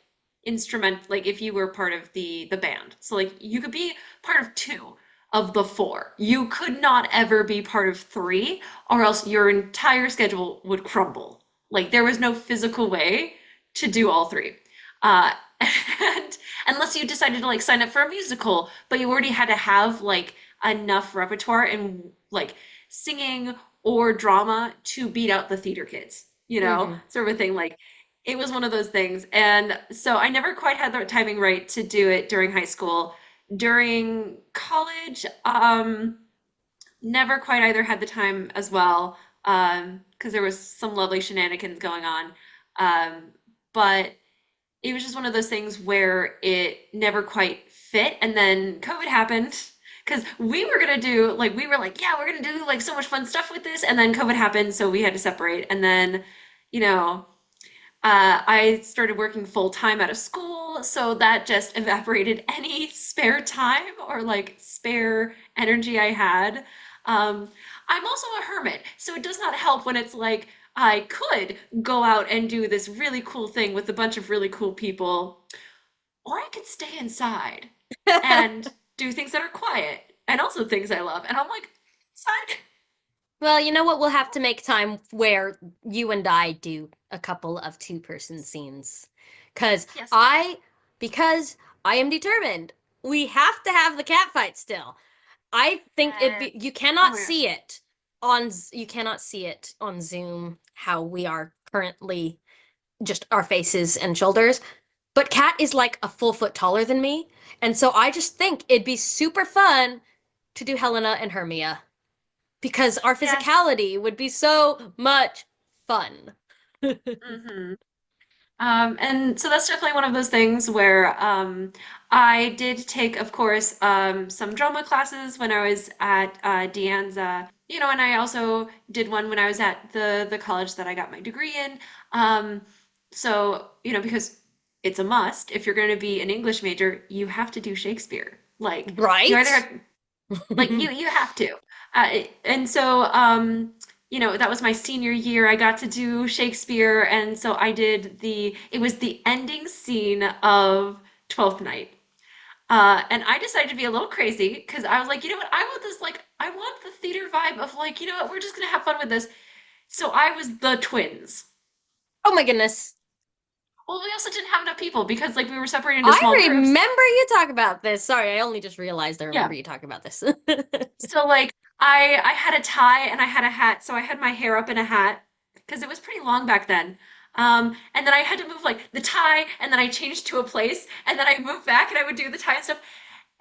instrument like if you were part of the band so like you could be part of two of the four you could not ever be part of three or else your entire schedule would crumble like there was no physical way to do all three uh and unless you decided to like sign up for a musical but you already had to have like enough repertoire and like singing or drama to beat out the theater kids, Hmm. sort of a thing. Like it was one of those things. And so I never quite had the timing right to do it during high school. During college, never quite either had the time as well, because there was some lovely shenanigans going on. Um, but it was just one of those things where it never quite fit. And then COVID happened because we were gonna do like we were like, yeah, we're gonna do like so much fun stuff with this. And then COVID happened, so we had to separate. And then, you know, I started working full time out of school, so that just evaporated any spare time or like spare energy I had. Um, I'm also a hermit, so it does not help when it's like I could go out and do this really cool thing with a bunch of really cool people, or I could stay inside and do things that are quiet and also things I love. And I'm like, inside. Well, you know what? We'll have to make time where you and I do a couple of two-person scenes. Cause Yes. I because I am determined. We have to have the cat fight still. I think it Yes. be you Oh cannot my gosh. see it you cannot see it on Zoom how we are currently just our faces and shoulders. But Kat is like a full foot taller than me, and so I just think it'd be super fun to do Helena and Hermia because our Yes. physicality would be so much fun. Hmm. And so that's definitely one of those things where I did take, of course, some drama classes when I was at Deanza. and I also did one when I was at the college that I got my degree in. Um, so, because it's a must, if you're going to be an English major, you have to do Shakespeare. Like you either Right? have, like you have to. And so, that was my senior year. I got to do Shakespeare, and so it was the ending scene of Twelfth Night. And I decided to be a little crazy because I was like, you know what? I want this, like, I want the theater vibe of like, you know what? We're just gonna have fun with this. So I was the twins. Oh my goodness. Well, we also didn't have enough people because like we were separated into I small groups. remember you talk about this. Sorry, I only just realized I Yeah. remember you talking about this. So like I had a tie and I had a hat, so I had my hair up in a hat because it was pretty long back then. And then I had to move like the tie, and then I changed to a place, and then I moved back, and I would do the tie and stuff.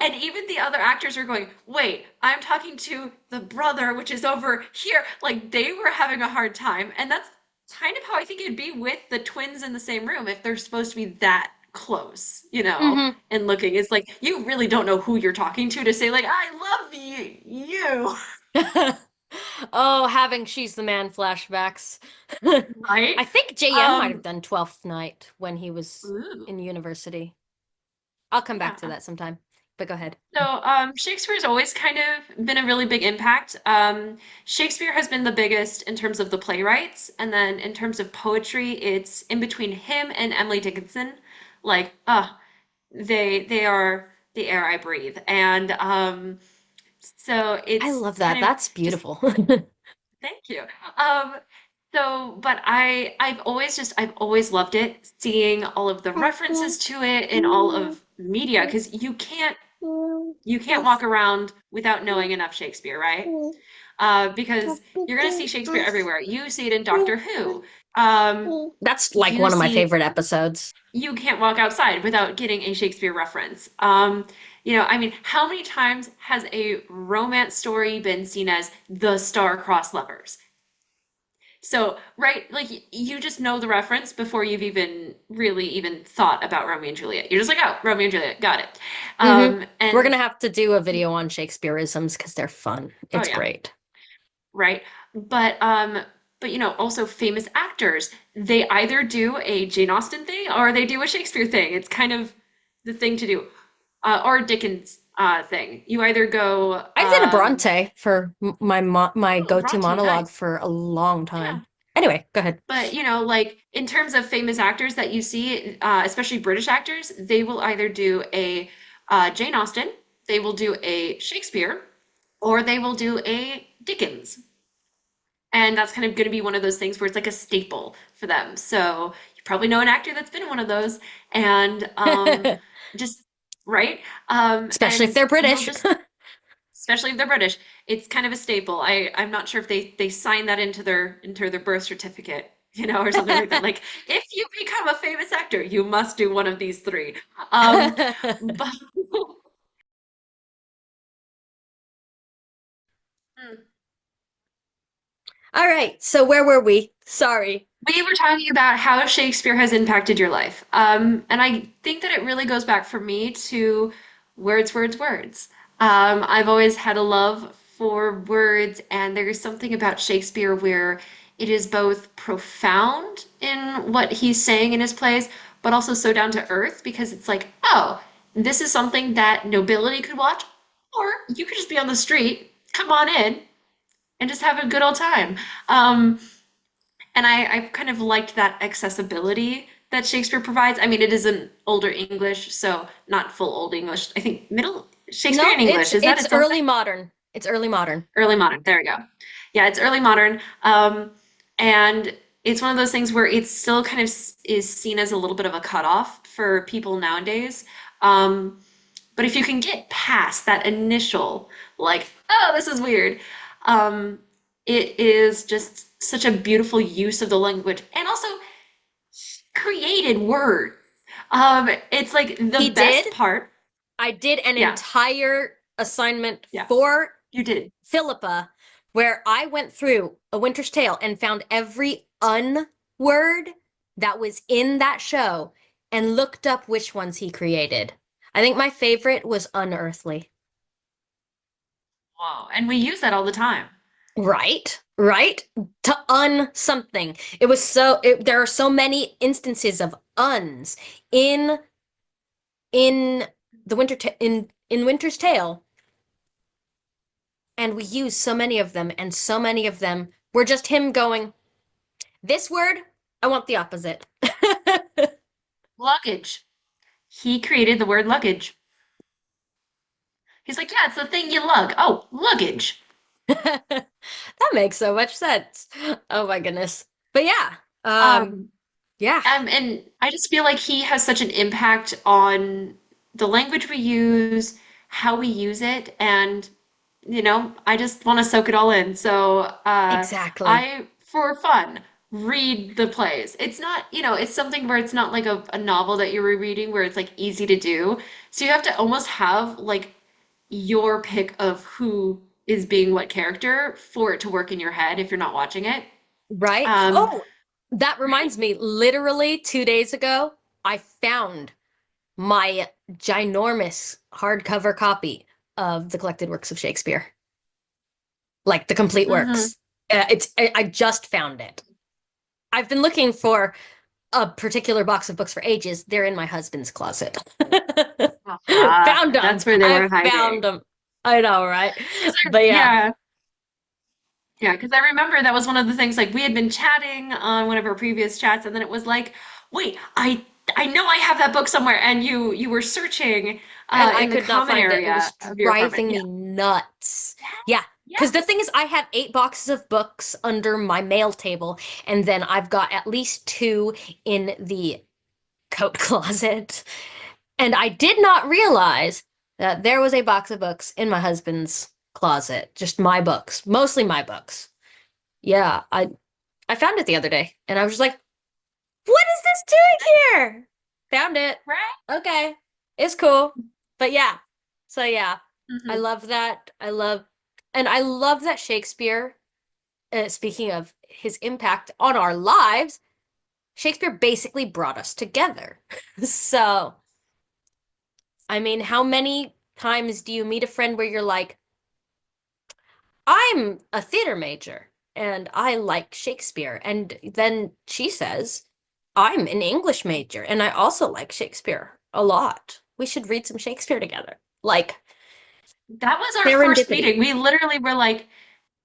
And even the other actors are going, wait, I'm talking to the brother, which is over here. Like they were having a hard time. And that's kind of how I think it'd be with the twins in the same room if they're supposed to be that close, hmm and looking. It's like you really don't know who you're talking to say, like, I love you. Oh, having She's the Man flashbacks. Right? I think JM might have Um, done 12th Night when he was ooh, in university. I'll come back to yeah. that sometime, but go ahead. So, Shakespeare's always kind of been a really big impact. Shakespeare has been the biggest in terms of the playwrights, and then in terms of poetry, it's in between him and Emily Dickinson. Like, they are the air I breathe, and so I it's love that. kind of That's just beautiful. thank you. Um, but I've always loved it, seeing all of the references to it in all of media, because you can't walk around without knowing enough Shakespeare, right? Because you're going to see Shakespeare everywhere. You see it in Doctor Who. Um, That's like you one of my see, favorite episodes. you can't walk outside without getting a Shakespeare reference. I mean, how many times has a romance story been seen as the star-crossed lovers? So, right, like you just know the reference before you've even really even thought about Romeo and Juliet. You're just like, oh, Romeo and Juliet, got it. hmm We're And gonna have to do a video on Shakespeareisms because they're fun. oh It's yeah, great. right. But also famous actors, they either do a Jane Austen thing or they do a Shakespeare thing. It's kind of the thing to do, or a Dickens thing. You either go, I did a Bronte for my oh, go-to Bronte, monologue nice. for a long Yeah. time. Anyway, go ahead. But like in terms of famous actors that you see, especially British actors, they will either do a Jane Austen, they will do a Shakespeare, or they will do a Dickens. And that's kind of going to be one of those things where it's like a staple for them. So you probably know an actor that's been in one of those, and just right. Especially if And they're you'll British. just, especially if they're British, it's kind of a staple. I'm not sure if they sign that into their birth certificate, or something like that. Like if you become a famous actor, you must do one of these three. But All right, so where were we? Sorry. we were talking about how Shakespeare has impacted your life. And I think that it really goes back for me to words, words, words. I've always had a love for words, and there's something about Shakespeare where it is both profound in what he's saying in his plays, but also so down to earth because it's like, oh, this is something that nobility could watch, or you could just be on the street, come on in, and just have a good old time. And I kind of liked that accessibility that Shakespeare provides. I mean, it is an older English, so not full Old English. I think middle No, Shakespearean it's English, is that it's its own thing? early modern. It's early modern. Early modern. There we go. Yeah, it's early modern. And it's one of those things where it still kind of is seen as a little bit of a cutoff for people nowadays. Um, but if you can get past that initial, like, oh, this is weird, um, it is just such a beautiful use of the language and also created words. It's like He the did. best part. I did an Yeah, entire assignment yeah, for you did. Philippa where I went through A Winter's Tale and found every unword that was in that show and looked up which ones he created. I think my favorite was unearthly. Whoa. And we use that all the time. Right, right. To un something. It was there are so many instances of uns in in the in Winter's Tale, and we use so many of them, and so many of them were just him going, this word, I want the opposite. Luggage. He created the word luggage. He's like, yeah, it's the thing you lug. Oh, luggage. That makes so much sense. Oh my goodness. But yeah, Um, yeah, and I just feel like he has such an impact on the language we use, how we use it, and I just want to soak it all in. So, exactly. for fun, read the plays. It's not, it's something where it's not like a novel that you're rereading where it's like easy to do. So you have to almost have like your pick of who is being what character for it to work in your head if you're not watching it. Right? Um, Oh, that right? reminds me, literally 2 days ago, I found my ginormous hardcover copy of the collected works of Shakespeare, like the complete Hmm. works. I just found it. I've been looking for a particular box of books for ages. They're in my husband's closet. Ah, Found them. that's where they I were hiding. found them. I know, right? 'Cause But yeah. yeah. Yeah, because I remember that was one of the things like we had been chatting on one of our previous chats, and then it was like, wait, I know I have that book somewhere, and you were searching And I in the could not common find it. It area was of your apartment. driving Yeah, me nuts. Yeah. Because the yes. thing is, I have 8 boxes of books under my mail table, and then I've got at least two in the coat closet. And I did not realize that there was a box of books in my husband's closet. Just my books, mostly my books. Yeah, I found it the other day, and I was just like, "What is this doing here?" Found it. Right? Okay, it's cool. But yeah, so yeah, I Hmm. love that. I love that Shakespeare. Speaking of his impact on our lives, Shakespeare basically brought us together. So, I mean, how many times do you meet a friend where you're like, I'm a theater major and I like Shakespeare. And then she says, I'm an English major and I also like Shakespeare a lot. We should read some Shakespeare together. Like That was our first serendipity. meeting. We literally were like,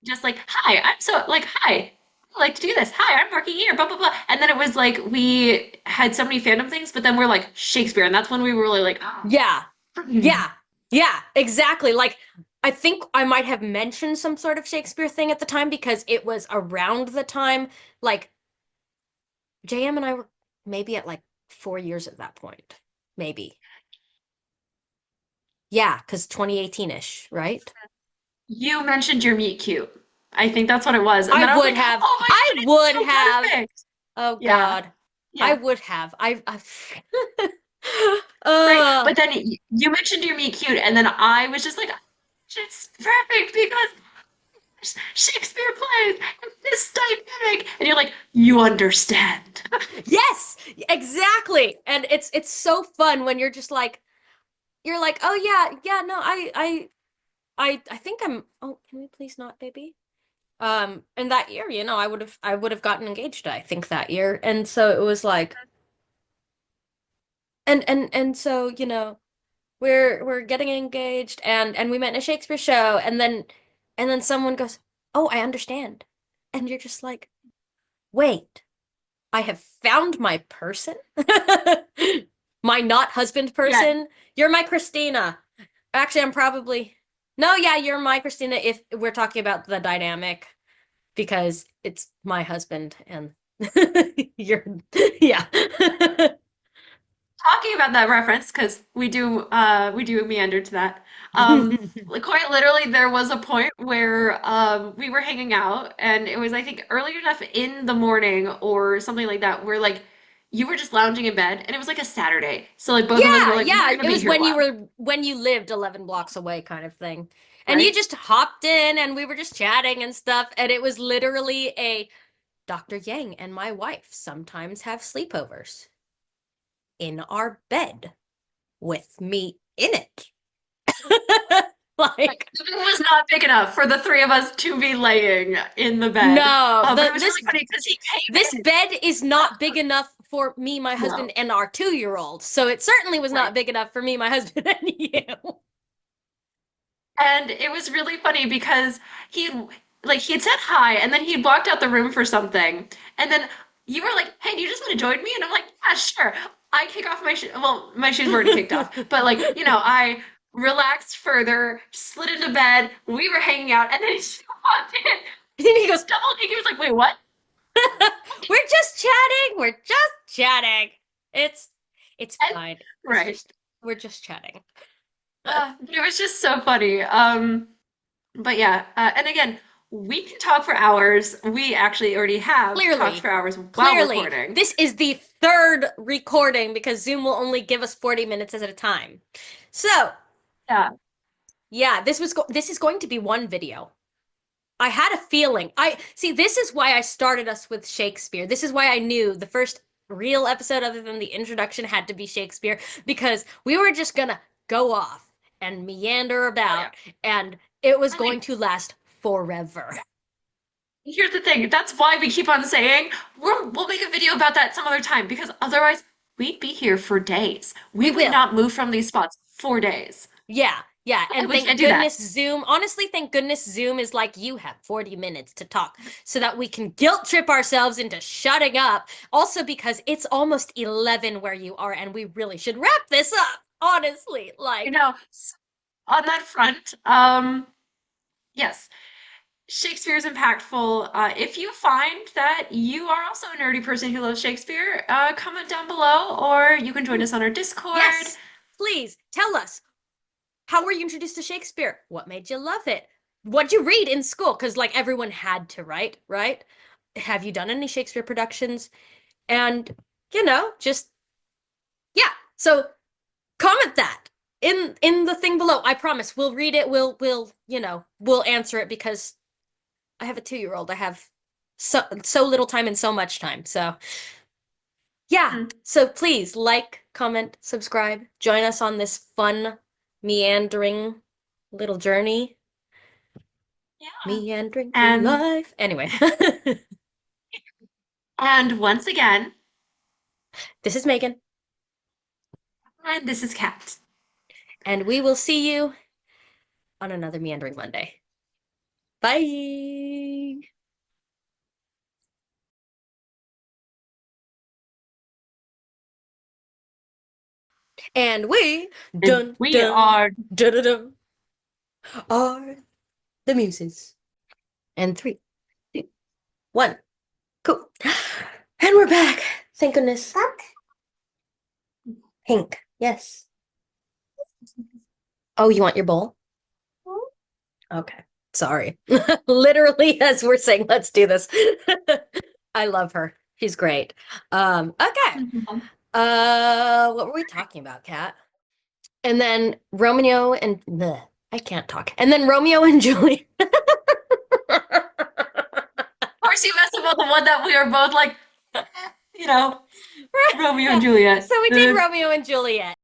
just like, hi, I'm so like, hi, I like to do this. Hi, I'm working here, blah blah blah. And then it was like we had so many fandom things, but then we're like Shakespeare, and that's when we were really like, oh, Yeah. freaking Yeah. Yeah, exactly. Like I think I might have mentioned some sort of Shakespeare thing at the time because it was around the time like JM and I were maybe at like 4 years at that point. Maybe. Yeah, because 2018-ish, right? You mentioned your meet cute. I think that's what it was. And I then I was would like, have. oh my I God, it's would so have. perfect. Oh Yeah. God. I Yeah. would have. I Right. uh But then you mentioned your meet cute, and then I was just like, it's perfect because Shakespeare plays and this dynamic. And you're like, you understand. yes, exactly. And it's so fun when you're like, "Oh yeah, yeah, no, I think I'm oh, can we please not, baby?" And that year, I would have gotten engaged, I think that year. And so it was like and so, we're getting engaged and we met in a Shakespeare show and then someone goes, "Oh, I understand." And you're just like, "Wait, I have found my person?" My not husband Yeah. person? You're my Christina. Actually, I'm probably No, yeah, you're my Christina if we're talking about the dynamic because it's my husband and you're yeah. Talking about that reference, because we do meander to that. Quite literally, there was a point where we were hanging out, and it was I think early enough in the morning or something like that, where like you were just lounging in bed, and it was like a Saturday, so like both of us were Yeah, like, we're yeah. gonna It be was here a while, when you lived 11 blocks away kind of thing. And you right? just hopped in and we were just chatting and stuff. And it was literally a Dr. Yang and my wife sometimes have sleepovers in our bed with me in it. Like, Like, the bed was not big enough for the three of us to be laying in the bed. no, But the it was really funny because he this came in. bed is not big enough for me, my husband, No, and our 2-year-old. So it certainly was right. not big enough for me, my husband, and you. And it was really funny because he he had said hi and then he walked out the room for something. And then you were like, "Hey, do you just want to join me?" And I'm like, "Yeah, sure." I kick off my shoe. Well, my shoes were already kicked off, but I relaxed further, slid into bed. We were hanging out, and then he just walked in. And he goes, Double take. He was like, "Wait, what?" "We're just chatting. We're just chatting. It's it's And fine. It's right. just we're just chatting." It was just so funny. But yeah, and again, we can talk for hours. We actually already have talked Clearly, for hours while clearly, recording. this is the third recording because Zoom will only give us 40 minutes at a time. So, Yeah. yeah, this is going to be one video. I had a feeling. I see, this is why I started us with Shakespeare. This is why I knew the first real episode other than the introduction had to be Shakespeare because we were just gonna go off and meander Oh yeah. about and it was And going to last forever. here's the thing. That's why we keep on saying we'll make a video about that some other time because otherwise we'd be here for days. We We would will. not move from these spots for days. Yeah, yeah. And And we thank can't do that. goodness Zoom, honestly, thank goodness Zoom is like, you have 40 minutes to talk so that we can guilt trip ourselves into shutting up. Also, because it's almost 11 where you are, and we really should wrap this up, honestly. You Like, know, on that front, yes, Shakespeare is impactful. If you find that you are also a nerdy person who loves Shakespeare, comment down below, or you can join us on our Discord. yes, please tell us, how were you introduced to Shakespeare? What made you love it? What'd you read in school? Because, like, everyone had to, right? Have you done any Shakespeare productions? And, just, yeah. So comment that in the thing below. I promise we'll read it. We'll answer it because I have a 2-year-old. I have so little time and so much time. So yeah. Mhm. So please like, comment, subscribe, join us on this fun meandering little journey. Yeah. Meandering through And life. Anyway, and once again, this is Megan, and this is Kat. and we will see you on another Meandering Monday. Bye. And we And dun we dun are dun dun, dun are the muses. And 3, 2, 1, cool. And we're back. Thank goodness. Pink. Yes. Oh, you want your bowl? Okay. Sorry. Literally, as we're saying, let's do this. I love her. She's great. Okay. What were we talking about, Kat? And then Romeo and bleh, I can't talk. And then Romeo and Juliet. Of course, you messed up on the one that we were both like, you know, Romeo Yeah. and Juliet. So we did Romeo and Juliet.